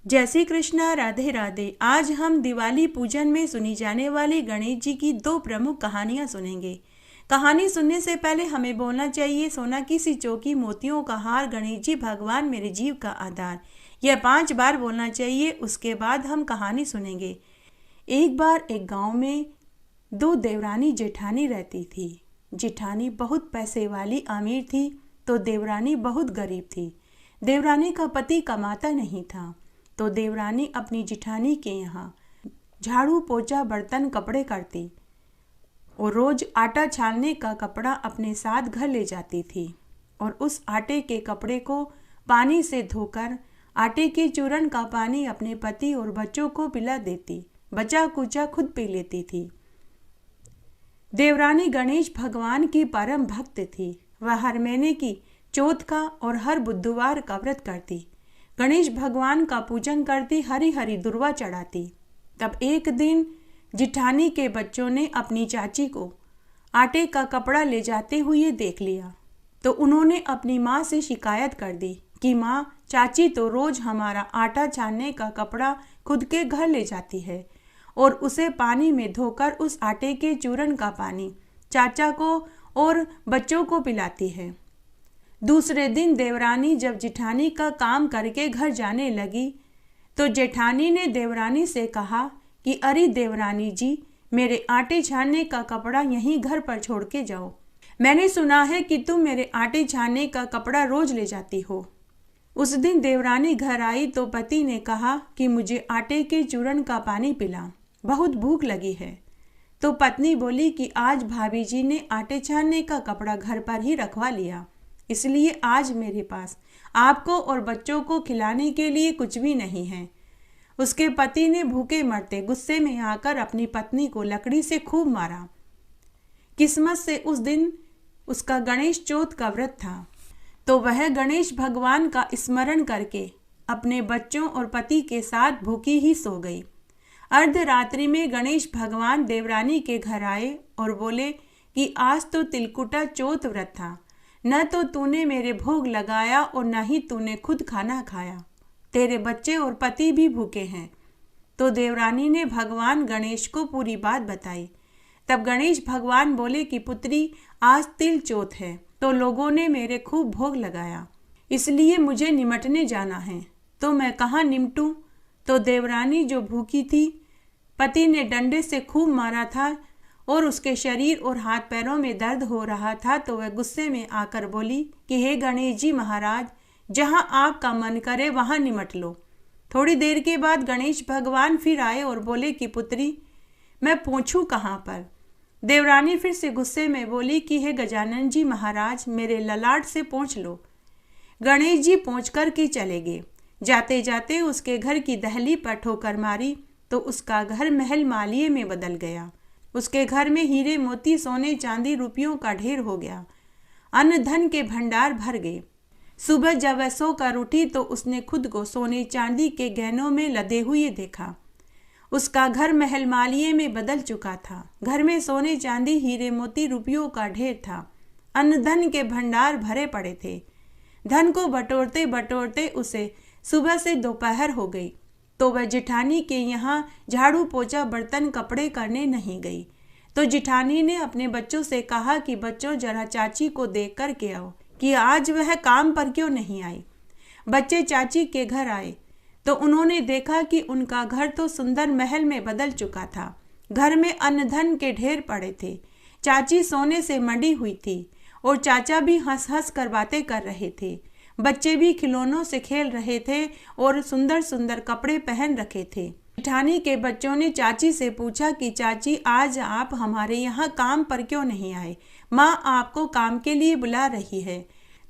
जय श्री कृष्णा, राधे राधे। आज हम दिवाली पूजन में सुनी जाने वाली गणेश जी की दो प्रमुख कहानियां सुनेंगे। कहानी सुनने से पहले हमें बोलना चाहिए, सोना की सी चौकी, मोतियों का हार, गणेश जी भगवान मेरे जीव का आधार। यह 5 बार बोलना चाहिए। उसके बाद हम कहानी सुनेंगे। एक बार एक गांव में दो देवरानी जेठानी रहती थी। जेठानी बहुत पैसे वाली अमीर थी तो देवरानी बहुत गरीब थी। देवरानी का पति कमाता नहीं था तो देवरानी अपनी जिठानी के यहाँ झाड़ू पोछा बर्तन कपड़े करती और रोज आटा छानने का कपड़ा अपने साथ घर ले जाती थी और उस आटे के कपड़े को पानी से धोकर आटे के चूरन का पानी अपने पति और बच्चों को पिला देती, बचा कुचा खुद पी लेती थी। देवरानी गणेश भगवान की परम भक्त थी। वह हर महीने की चौथ का और हर बुधवार का व्रत करती, गणेश भगवान का पूजन करती, हरी हरी दुर्वा चढ़ाती। तब एक दिन जिठानी के बच्चों ने अपनी चाची को आटे का कपड़ा ले जाते हुए देख लिया तो उन्होंने अपनी माँ से शिकायत कर दी कि माँ, चाची तो रोज हमारा आटा छानने का कपड़ा खुद के घर ले जाती है और उसे पानी में धोकर उस आटे के चूरन का पानी चाचा को और बच्चों को पिलाती है। दूसरे दिन देवरानी जब जेठानी का काम करके घर जाने लगी तो जेठानी ने देवरानी से कहा कि अरे देवरानी जी, मेरे आटे छानने का कपड़ा यहीं घर पर छोड़ के जाओ। मैंने सुना है कि तुम मेरे आटे छानने का कपड़ा रोज ले जाती हो। उस दिन देवरानी घर आई तो पति ने कहा कि मुझे आटे के चूरन का पानी पिला, बहुत भूख लगी है। तो पत्नी बोली कि आज भाभी जी ने आटे छानने का कपड़ा घर पर ही रखवा लिया, इसलिए आज मेरे पास आपको और बच्चों को खिलाने के लिए कुछ भी नहीं है। उसके पति ने भूखे मरते गुस्से में आकर अपनी पत्नी को लकड़ी से खूब मारा। किस्मत से उस दिन उसका गणेश चौथ का व्रत था तो वह गणेश भगवान का स्मरण करके अपने बच्चों और पति के साथ भूखी ही सो गई। अर्धरात्रि में गणेश भगवान देवरानी के घर आए और बोले कि आज तो तिलकुटा चौथ व्रत था, न तो तूने मेरे भोग लगाया और न ही तूने खुद खाना खाया, तेरे बच्चे और पति भी भूखे हैं। तो देवरानी ने भगवान गणेश को पूरी बात बताई। तब गणेश भगवान बोले कि पुत्री, आज तिल चौथ है तो लोगों ने मेरे खूब भोग लगाया, इसलिए मुझे निमटने जाना है, तो मैं कहाँ निमटूं। तो देवरानी जो भूखी थी, पति ने डंडे से खूब मारा था और उसके शरीर और हाथ पैरों में दर्द हो रहा था, तो वह गुस्से में आकर बोली कि हे गणेश जी महाराज, जहां आपका मन करे वहां निमट लो। थोड़ी देर के बाद गणेश भगवान फिर आए और बोले कि पुत्री, मैं पहुंचूं कहाँ पर। देवरानी फिर से गुस्से में बोली कि हे गजानन जी महाराज, मेरे ललाट से पहुंच लो। गणेश जी पहुंच कर के चले गए। जाते जाते उसके घर की दहली पर ठोकर मारी तो उसका घर महल मालिये में बदल गया। उसके घर में हीरे मोती सोने चांदी रुपयों का ढेर हो गया। अन्न धन के भंडार भर गए। सुबह जब वह सोकर उठी तो उसने खुद को सोने चांदी के गहनों में लदे हुए देखा। उसका घर महल मालिये में बदल चुका था। घर में सोने चांदी हीरे मोती रुपयों का ढेर था। अन्न धन के भंडार भरे पड़े थे। धन को बटोरते बटोरते उसे सुबह से दोपहर हो गई तो वह जेठानी के यहाँ झाड़ू पोछा बर्तन कपड़े करने नहीं गई। तो जेठानी ने अपने बच्चों से कहा कि बच्चों, जरा चाची को देख कर के आओ कि आज वह काम पर क्यों नहीं आई। बच्चे चाची के घर आए तो उन्होंने देखा कि उनका घर तो सुंदर महल में बदल चुका था। घर में अन्न धन के ढेर पड़े थे। चाची सोने से मंडी हुई थी और चाचा भी हंस हंस कर बातें कर रहे थे। बच्चे भी खिलौनों से खेल रहे थे और सुंदर सुंदर कपड़े पहन रखे थे। जेठानी के बच्चों ने चाची से पूछा कि चाची, आज आप हमारे यहाँ काम पर क्यों नहीं आए? माँ आपको काम के लिए बुला रही है।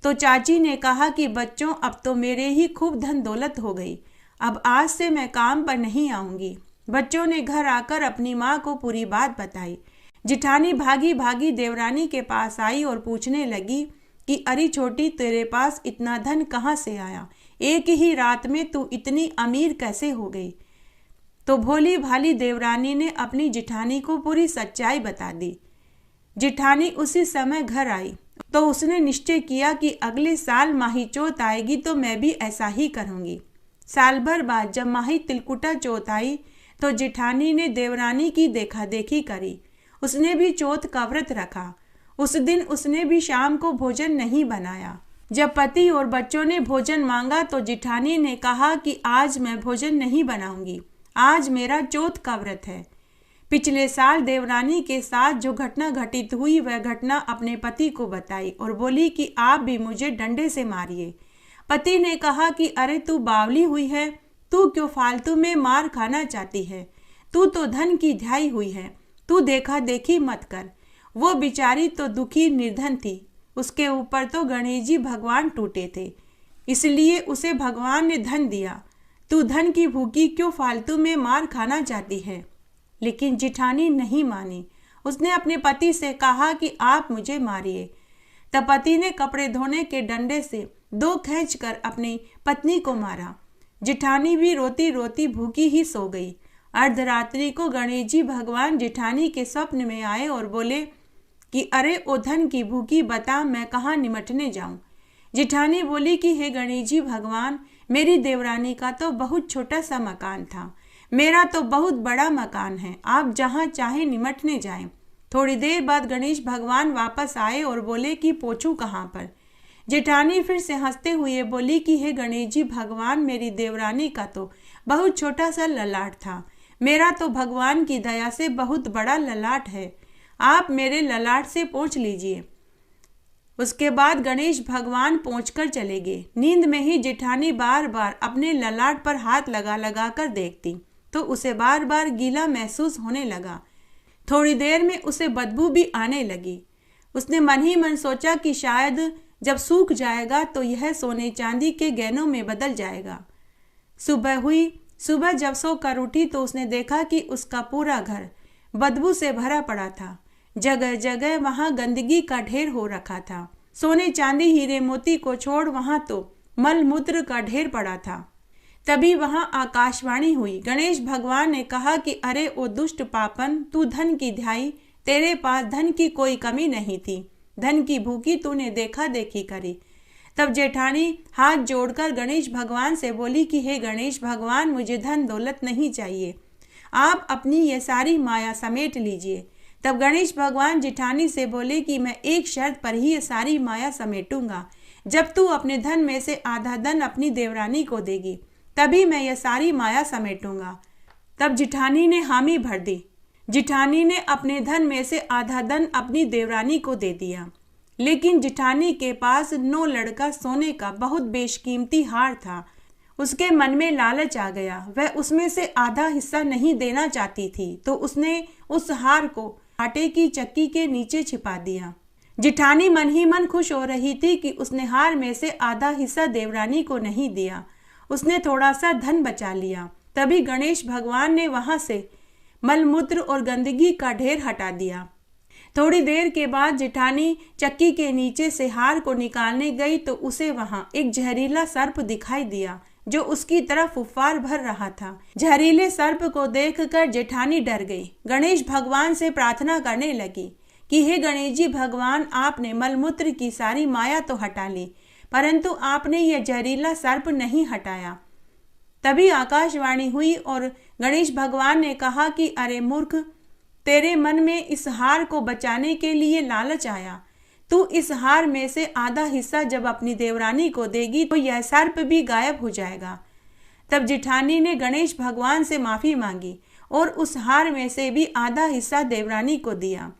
तो चाची ने कहा कि बच्चों, अब तो मेरे ही खूब धन दौलत हो गई, अब आज से मैं काम पर नहीं आऊंगी। बच्चों ने घर आकर अपनी माँ को पूरी बात बताई। जेठानी भागी भागी देवरानी के पास आई और पूछने लगी कि अरे छोटी, तेरे पास इतना धन कहाँ से आया? एक ही रात में तू इतनी अमीर कैसे हो गई? तो भोली भाली देवरानी ने अपनी जेठानी को पूरी सच्चाई बता दी। जेठानी उसी समय घर आई तो उसने निश्चय किया कि अगले साल माही चौथ आएगी तो मैं भी ऐसा ही करूंगी। साल भर बाद जब माही तिलकुटा चौथ आई तो जिठानी ने देवरानी की देखा देखी करी। उसने भी चौथ का व्रत रखा। उस दिन उसने भी शाम को भोजन नहीं बनाया। जब पति और बच्चों ने भोजन मांगा तो जिठानी ने कहा कि आज मैं भोजन नहीं बनाऊंगी, आज मेरा चौथ का व्रत है। पिछले साल देवरानी के साथ जो घटना घटित हुई वह घटना अपने पति को बताई और बोली कि आप भी मुझे डंडे से मारिए। पति ने कहा कि अरे तू बावली हुई है, तू क्यों फालतू में मार खाना चाहती है, तू तो धन की ध्याई हुई है, तू देखा देखी मत कर। वो बेचारी तो दुखी निर्धन थी, उसके ऊपर तो गणेश जी भगवान टूटे थे, इसलिए उसे भगवान ने धन दिया। तू धन की भूखी क्यों फालतू में मार खाना चाहती है। लेकिन जिठानी नहीं मानी। उसने अपने पति से कहा कि आप मुझे मारिए। तब पति ने कपड़े धोने के डंडे से 2 खींचकर अपनी पत्नी को मारा। जिठानी भी रोती रोती भूखी ही सो गई। अर्धरात्रि को गणेश जी भगवान जिठानी के स्वप्न में आए और बोले कि अरे ओ धन की भूखी, बता मैं कहाँ निमटने जाऊं। जिठानी बोली कि हे गणेश जी भगवान, मेरी देवरानी का तो बहुत छोटा सा मकान था, मेरा तो बहुत बड़ा मकान है, आप जहाँ चाहे निमटने जाएं। थोड़ी देर बाद गणेश भगवान वापस आए और बोले कि पोछूं कहाँ पर। जेठानी फिर से हंसते हुए बोली कि हे गणेश जी भगवान, मेरी देवरानी का तो बहुत छोटा सा ललाट था, मेरा तो भगवान की दया से बहुत बड़ा ललाट है, आप मेरे ललाट से पोंछ लीजिए। उसके बाद गणेश भगवान पोंछकर चले गए। नींद में ही जेठानी बार बार अपने ललाट पर हाथ लगा लगा कर देखती तो उसे बार बार गीला महसूस होने लगा। थोड़ी देर में उसे बदबू भी आने लगी। उसने मन ही मन सोचा कि शायद जब सूख जाएगा तो यह सोने चांदी के गहनों में बदल जाएगा। सुबह हुई। सुबह जब सो कर उठी तो उसने देखा कि उसका पूरा घर बदबू से भरा पड़ा था। जगह जगह वहां गंदगी का ढेर हो रखा था। सोने चांदी हीरे मोती को छोड़ वहां तो मल मूत्र का ढेर पड़ा था। तभी वहां आकाशवाणी हुई। गणेश भगवान ने कहा कि अरे ओ दुष्ट पापन, तू धन की ध्याई, तेरे पास धन की कोई कमी नहीं थी, धन की भूखी तूने देखा देखी करी। तब जेठानी हाथ जोड़कर गणेश भगवान से बोली कि हे गणेश भगवान, मुझे धन दौलत नहीं चाहिए, आप अपनी ये सारी माया समेट लीजिए। तब गणेश भगवान जेठानी से बोले कि मैं एक शर्त पर ही ये सारी माया समेटूंगा, जब तू अपने धन में से आधा धन अपनी देवरानी को देगी तभी मैं ये सारी माया समेटूंगा। तब जेठानी ने हामी भर दी। जेठानी ने अपने धन में से आधा धन अपनी देवरानी को दे दिया। लेकिन जेठानी के पास 9 लड़का सोने का बहुत बेशकीमती हार था। उसके मन में लालच आ गया, वह उसमें से आधा हिस्सा नहीं देना चाहती थी, तो उसने उस हार को आटे की चक्की के नीचे छिपा दिया। जेठानी मन ही मन खुश हो रही थी कि उसने हार में से आधा हिस्सा देवरानी को नहीं दिया, उसने थोड़ा सा धन बचा लिया। तभी गणेश भगवान ने वहां से मलमूत्र और गंदगी का ढेर हटा दिया। थोड़ी देर के बाद जेठानी चक्की के नीचे से हार को निकालने गई तो उसे वहां एक जहरीला सर्प दिखाई दिया जो उसकी तरफ उफार भर रहा था। जहरीले सर्प को देखकर जेठानी डर गई। गणेश भगवान से प्रार्थना करने लगी कि हे गणेश जी भगवान, आपने मलमूत्र की सारी माया तो हटा ली, परंतु आपने यह जहरीला सर्प नहीं हटाया। तभी आकाशवाणी हुई और गणेश भगवान ने कहा कि अरे मूर्ख, तेरे मन में इस हार को बचाने के लिए लालच आया, तू इस हार में से आधा हिस्सा जब अपनी देवरानी को देगी तो यह सर्प भी गायब हो जाएगा। तब जेठानी ने गणेश भगवान से माफी मांगी और उस हार में से भी आधा हिस्सा देवरानी को दिया।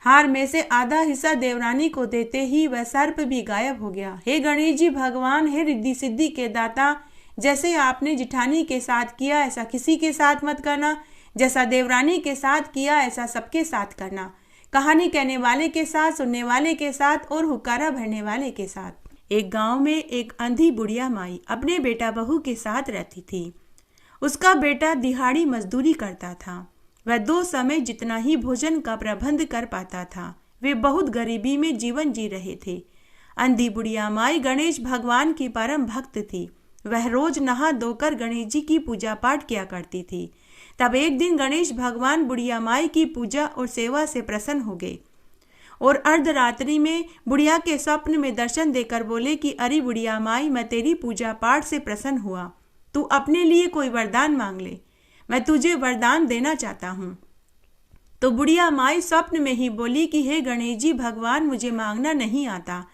हार में से आधा हिस्सा देवरानी को देते ही वह सर्प भी गायब हो गया। हे गणेश जी भगवान, हे रिद्धि सिद्धि के दाता, जैसे आपने जेठानी के साथ किया ऐसा किसी के साथ मत करना, जैसा देवरानी के साथ किया ऐसा सबके साथ करना। कहानी कहने वाले के साथ, सुनने वाले के साथ और हुक्कारा भरने वाले के साथ। एक गांव में एक अंधी बुढ़िया माई अपने बेटा बहू के साथ रहती थी। उसका बेटा दिहाड़ी मजदूरी करता था। वह 2 समय जितना ही भोजन का प्रबंध कर पाता था। वे बहुत गरीबी में जीवन जी रहे थे। अंधी बुढ़िया माई गणेश भगवान की परम भक्त थी। वह रोज नहा धोकर गणेश जी की पूजा पाठ किया करती थी। तब एक दिन गणेश भगवान बुढ़िया माई की पूजा और सेवा से प्रसन्न हो गए और अर्धरात्रि में बुढ़िया के स्वप्न में दर्शन देकर बोले कि अरे बुढ़िया माई, मैं तेरी पूजा पाठ से प्रसन्न हुआ, तू अपने लिए कोई वरदान मांग ले, मैं तुझे वरदान देना चाहता हूँ। तो बुढ़िया माई स्वप्न में ही बोली कि हे गणेश जी भगवान, मुझे मांगना नहीं आता।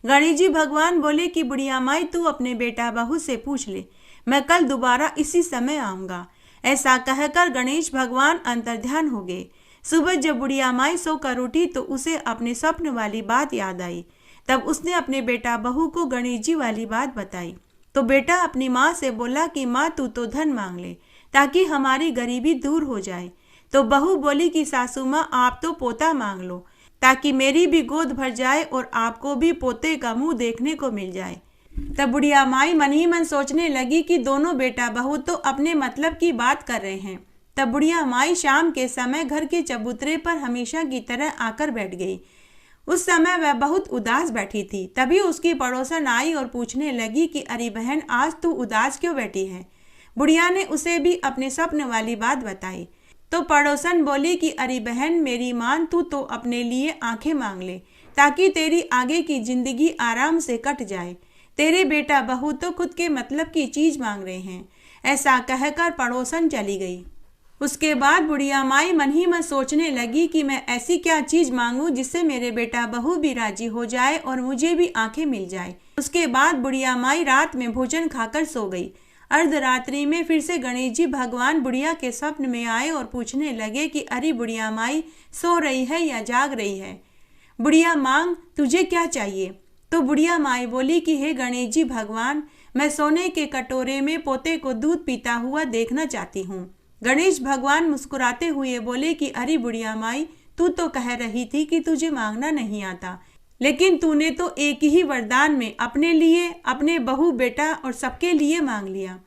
गणेश जी भगवान बोले कि बुढ़िया माई तू अपने बेटा बहू से पूछ ले, मैं कल दोबारा इसी समय आऊँगा। ऐसा कहकर गणेश भगवान अंतर्ध्यान हो गए। सुबह जब बुढ़िया माई सोकर उठी तो उसे अपने स्वप्न वाली बात याद आई। तब उसने अपने बेटा बहू को गणेश जी वाली बात बताई। तो बेटा अपनी माँ से बोला कि माँ तू तो धन मांग ले ताकि हमारी गरीबी दूर हो जाए। तो बहू बोली कि सासू माँ आप तो पोता मांग लो ताकि मेरी भी गोद भर जाए और आपको भी पोते का मुंह देखने को मिल जाए। तब बुढ़िया माई मन ही मन सोचने लगी कि दोनों बेटा बहू तो अपने मतलब की बात कर रहे हैं। तब बुढ़िया माई शाम के समय घर के चबूतरे पर हमेशा की तरह आकर बैठ गई। उस समय वह बहुत उदास बैठी थी। तभी उसकी पड़ोसन आई और पूछने लगी कि अरे बहन, आज तू उदास क्यों बैठी है। बुढ़िया ने उसे भी अपने स्वप्न वाली बात बताई। तो पड़ोसन बोली कि अरे बहन मेरी मान, तू तो अपने लिए आंखें मांग ले ताकि तेरी आगे की जिंदगी आराम से कट जाए। तेरे बेटा बहू तो खुद के मतलब की चीज मांग रहे हैं। ऐसा कहकर पड़ोसन चली गई। उसके बाद बुढ़िया माई मन ही मन सोचने लगी कि मैं ऐसी क्या चीज मांगू जिससे मेरे बेटा बहू भी राजी हो जाए और मुझे भी आंखें मिल जाए। उसके बाद बुढ़िया माई रात में भोजन खाकर सो गई। अर्धरात्रि में फिर से गणेश जी भगवान बुढ़िया के स्वप्न में आए और पूछने लगे कि अरे बुढ़िया माई, सो रही है या जाग रही है। बुढ़िया मांग, तुझे क्या चाहिए। तो बुढ़िया माई बोली कि हे गणेश जी भगवान, मैं सोने के कटोरे में पोते को दूध पीता हुआ देखना चाहती हूँ। गणेश भगवान मुस्कुराते हुए बोले कि अरे बुढ़िया माई, तू तो कह रही थी कि तुझे मांगना नहीं आता, लेकिन तूने तो एक ही वरदान में अपने लिए, अपने बहू बेटा और सबके लिए मांग लिया।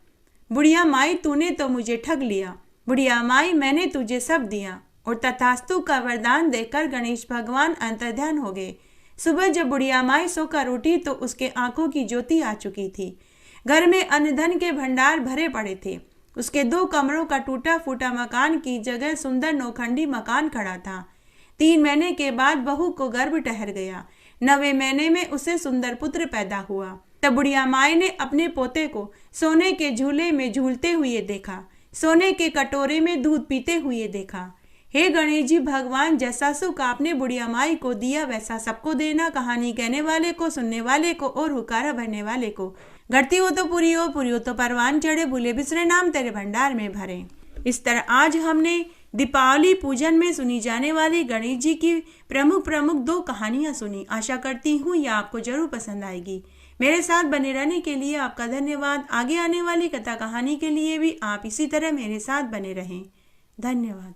बुढ़िया माई, तूने तो मुझे ठग लिया। बुढ़िया माई, मैंने तुझे सब दिया। और तथास्तु का वरदान देकर गणेश भगवान अंतर्ध्यान हो गए। सुबह जब बुढ़िया माई सोकर उठी तो उसके आंखों की ज्योति आ चुकी थी। घर में अन्न धन के भंडार भरे पड़े थे। उसके 2 कमरों का टूटा फूटा मकान की जगह सुंदर नौखंडी मकान खड़ा था। 3 महीने के बाद बहू को गर्भ ठहर गया। 9वें महीने में उसे सुंदर पुत्र पैदा हुआ। तब बुढ़िया माई ने अपने पोते को सोने के झूले में झूलते हुए देखा, सोने के कटोरे में दूध पीते हुए देखा। हे गणेश जी भगवान, जैसा सुख आपने बुढ़िया माई को दिया वैसा सबको देना। कहानी कहने वाले को, सुनने वाले को और हुकारा भरने वाले को। घटती हो तो पूरी हो तो परवान चढ़े, भूले बिसरे नाम तेरे भंडार में भरे। इस तरह आज हमने दीपावली पूजन में सुनी जाने वाली गणेश जी की प्रमुख 2 कहानियां सुनी। आशा करती हूँ यह आपको जरूर पसंद आएगी। मेरे साथ बने रहने के लिए आपका धन्यवाद। आगे आने वाली कथा कहानी के लिए भी आप इसी तरह मेरे साथ बने रहें। धन्यवाद।